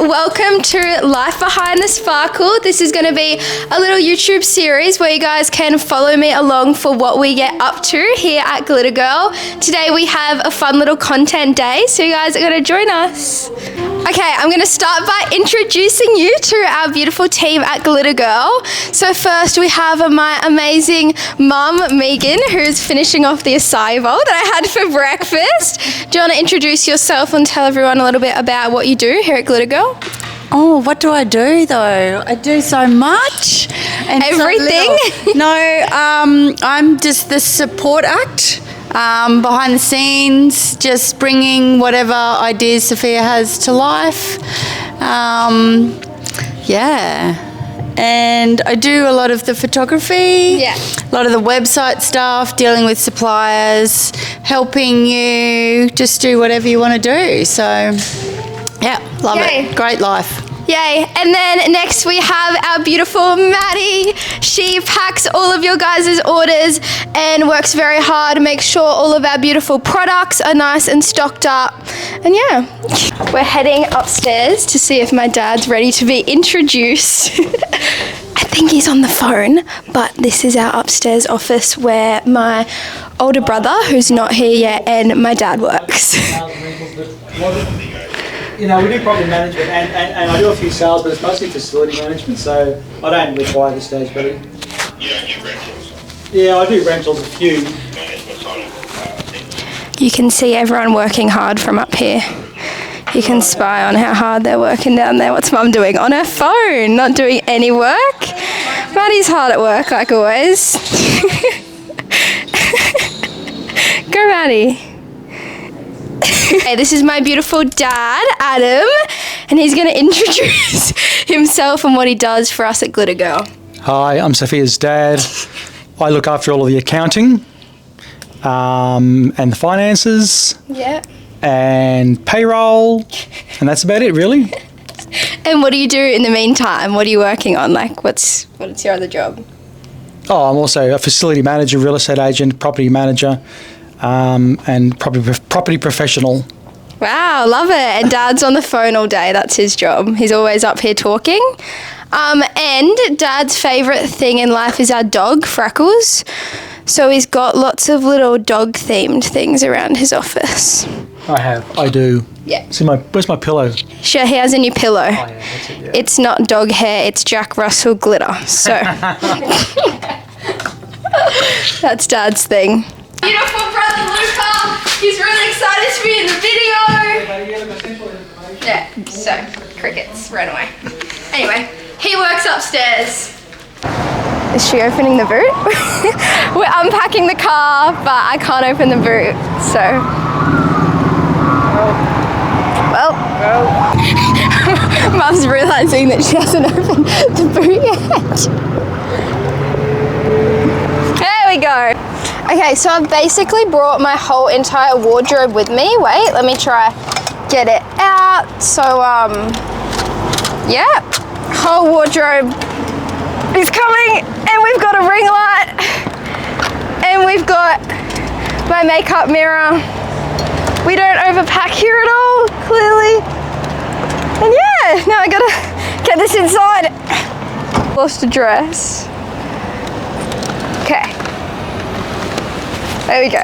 welcome to Life Behind the Sparkle. This is going to be a little YouTube series where you guys can follow me along for what we get up to here at Glitter Girl. Today we have a fun little content day, so you guys are going to join us. Okay, I'm going to start by introducing you to our beautiful team at Glitter Girl. So first we have my amazing mum, Megan, who's finishing off the acai bowl that I had for breakfast. Do you want to introduce yourself and tell everyone a little bit about what you do here at Glitter Girl? Oh, what do I do though? I do so much. And everything? I'm just the support act. Behind the scenes, just bringing whatever ideas Sophia has to life. And I do a lot of the photography, a lot of the website stuff, dealing with suppliers, helping you just do whatever you want to do. So, yeah, love it. Great life. Yay. And then next we have our beautiful Maddie. She packs all of your guys' orders and works very hard to make sure all of our beautiful products are nice and stocked up. And yeah, we're heading upstairs to see if my dad's ready to be introduced. I think he's on the phone, but this is our upstairs office where my older brother, who's not here yet, and my dad works. You know, we do property management and I do a few sales, but it's mostly facility management, so I don't require the stage building. You don't do rentals? Yeah, I do rentals, a few. You can see everyone working hard from up here. You can spy on how hard they're working down there. What's Mum doing? On her phone, not doing any work. Maddie's hard at work, like always. Go, Maddie. Okay, this is my beautiful dad, Adam, and he's going to introduce himself and what he does for us at Glitter Girl. Hi, I'm Sophia's dad. I look after all of the accounting and the finances and payroll, and that's about it, really. And what do you do in the meantime? What are you working on? Like, what's your other job? Oh, I'm also a facility manager, real estate agent, property manager. And property professional. Wow, love it. And Dad's on the phone all day. That's his job. He's always up here talking. And Dad's favourite thing in life is our dog, Freckles. So he's got lots of little dog-themed things around his office. I do. Yeah. See, where's my pillow? Sure, he has a new pillow. Oh, yeah, that's it, yeah. It's not dog hair, it's Jack Russell glitter. So that's Dad's thing. Beautiful brother Luca, he's really excited to be in the video. Yeah, so crickets ran away. Anyway, he works upstairs. Is she opening the boot? We're unpacking the car, but I can't open the boot, so. Well, Mum's realising that she hasn't opened the boot yet. There we go. Okay, so I've basically brought my whole entire wardrobe with me. Wait, let me try get it out. So, yeah, whole wardrobe is coming, and we've got a ring light, and we've got my makeup mirror. We don't overpack here at all, clearly. And yeah, now I gotta get this inside. Lost a dress. Okay. There we go.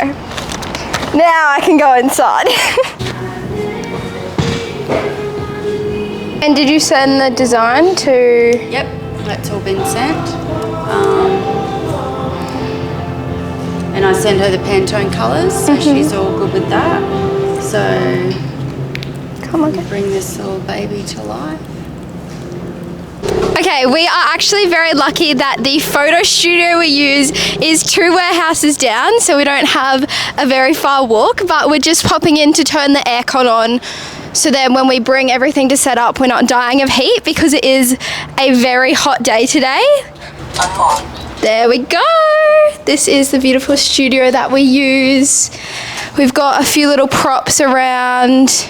Now I can go inside. And did you send the design to? Yep, that's all been sent. And I sent her the Pantone colours, so she's all good with that. So, come on, bring this little baby to life. Okay, we are actually very lucky that the photo studio we use is 2 warehouses down, so we don't have a very far walk, but we're just popping in to turn the aircon on, so then when we bring everything to set up, we're not dying of heat, because it is a very hot day today. There we go. This is the beautiful studio that we use. We've got a few little props around.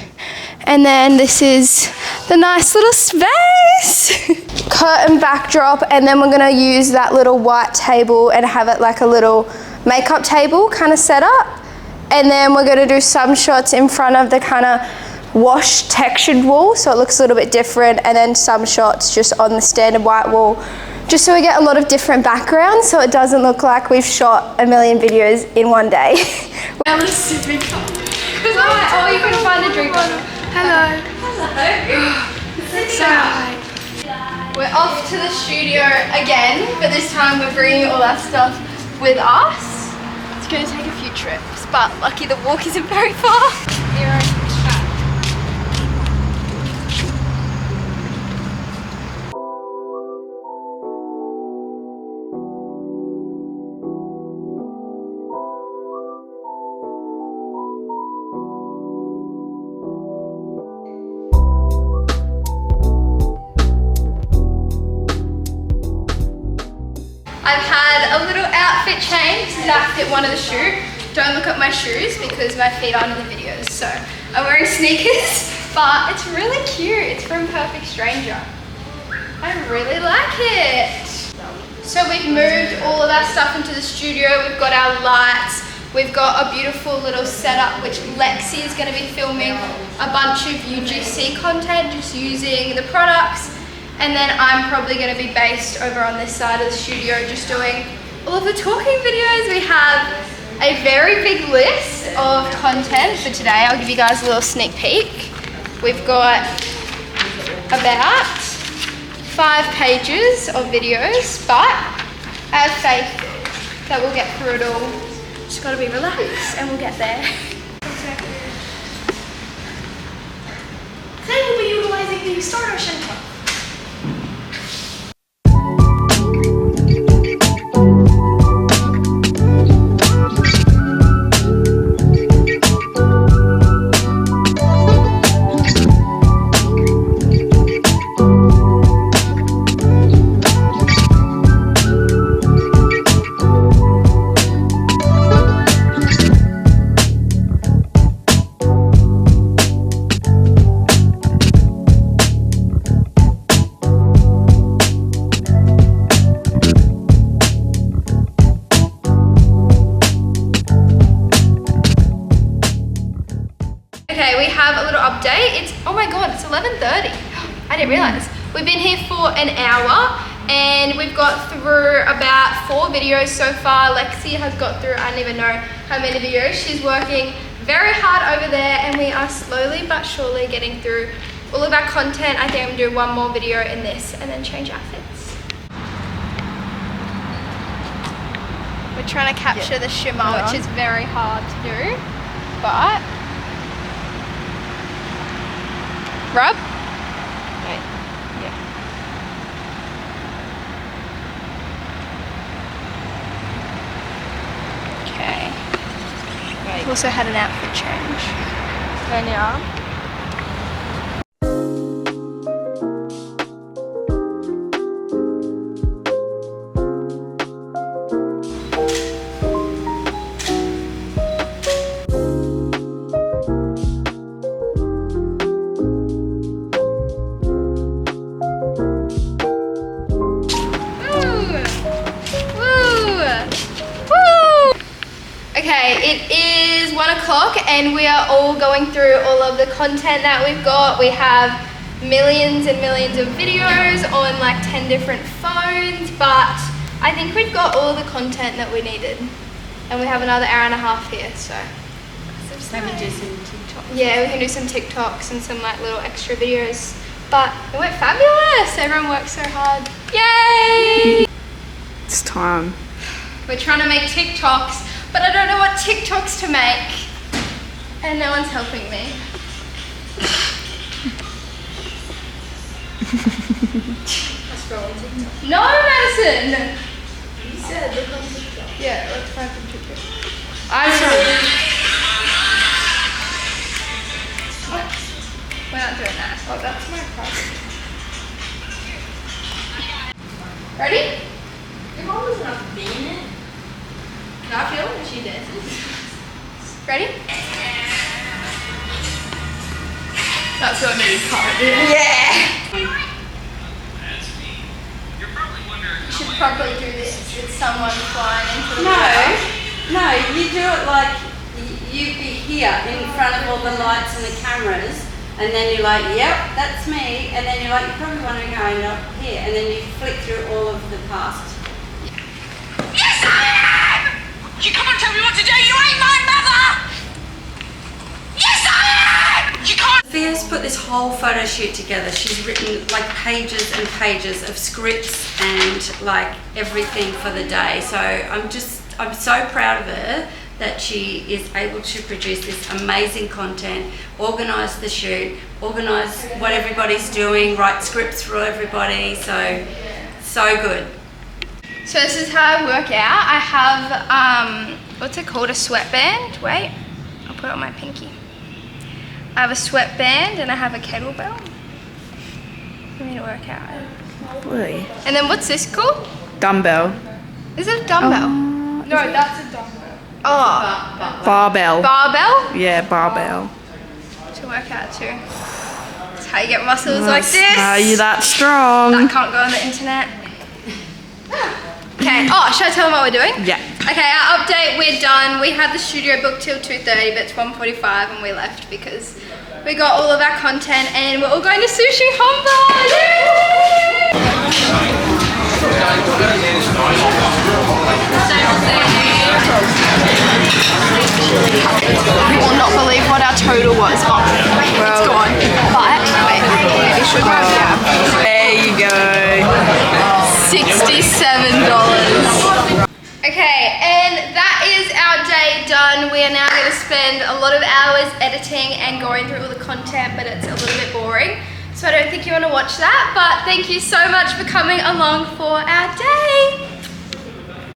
And then this is the nice little space. Curtain backdrop, and then we're gonna use that little white table and have it like a little makeup table kind of set up. And then we're gonna do some shots in front of the kind of washed textured wool, so it looks a little bit different, and then some shots just on the standard white wool, just so we get a lot of different backgrounds, so it doesn't look like we've shot a million videos in one day. Oh, you can find a drink bottle. Hello. So, we're off to the studio again, but this time we're bringing all our stuff with us. It's going to take a few trips, but lucky the walk isn't very far. I've had a little outfit change to fit one of the shoot. Don't look at my shoes because my feet aren't in the videos. So I'm wearing sneakers, but it's really cute. It's from Perfect Stranger. I really like it. So we've moved all of our stuff into the studio. We've got our lights. We've got a beautiful little setup which Lexi is going to be filming a bunch of UGC content just using the products. And then I'm probably going to be based over on this side of the studio just doing all of the talking videos. We have a very big list of content for today. I'll give you guys a little sneak peek. We've got about 5 pages of videos, but I have faith that we'll get through it all. Just got to be relaxed and we'll get there. Today we'll be utilizing the starter center. Okay, we have a little update. It's, oh my God, it's 11:30. I didn't realize. We've been here for an hour and we've got through about 4 videos so far. Lexi has got through, I don't even know how many videos. She's working very hard over there and we are slowly but surely getting through all of our content. I think I'm gonna do one more video in this and then change outfits. We're trying to capture the shimmer, which is very hard to do, but rub? Wait, yeah. Okay. We've also had an outfit change. Turn your arm. Okay, it is 1 o'clock and we are all going through all of the content that we've got. We have millions and millions of videos on like 10 different phones, but I think we've got all the content that we needed. And we have another hour and a half here, so. Maybe do some TikToks. Yeah, we can do some TikToks and some like little extra videos. But it went fabulous. Everyone worked so hard. Yay! It's time. We're trying to make TikToks, but I don't know what TikToks to make. And no one's helping me. Let's go on TikTok. No, Madison! You said look on TikTok. Yeah, let's find some TikTok. I'm sorry. We're not doing that. Oh, that's my problem. Ready? Your mom was not being it. Can I feel when she dances? Ready? That's what I made a comment. Yeah! You should probably do this with someone flying into the water. No, you do it like you'd be here in front of all the lights and the cameras And then you're like, yep, that's me. And then you're like, you probably want to go up here. And then you flick through all of the past. Yes, I am! You come and tell me what to do, you ain't my mother! Yes, I am! You can't. Sophia's put this whole photo shoot together. She's written like pages and pages of scripts and like everything for the day. So I'm so proud of her that she is able to produce this amazing content, organise the shoot, organise what everybody's doing, write scripts for everybody. So good. So this is how I work out. I have, what's it called, a sweatband. Wait, I'll put it on my pinky. I have a sweatband and I have a kettlebell for me to work out. Really? And then what's this called? Dumbbell. Is it a dumbbell? No, that's a dumbbell. Oh, Barbell. barbell? Yeah, barbell. To work out too. That's how you get muscles like this. How you that strong? That can't go on the internet. Okay, oh, should I tell them what we're doing? Yeah. Okay, our update, we're done. We had the studio booked till 2:30, but it's 1:45 and we left because we got all of our content and we're all going to Sushi Humba! You will not believe what our total was. Oh, it's gone. But, wait, maybe should grab the app. There you go. $67. Okay, and that is our day done. We are now going to spend a lot of hours editing and going through all the content, but it's a little bit boring. So I don't think you want to watch that, but thank you so much for coming along for our day.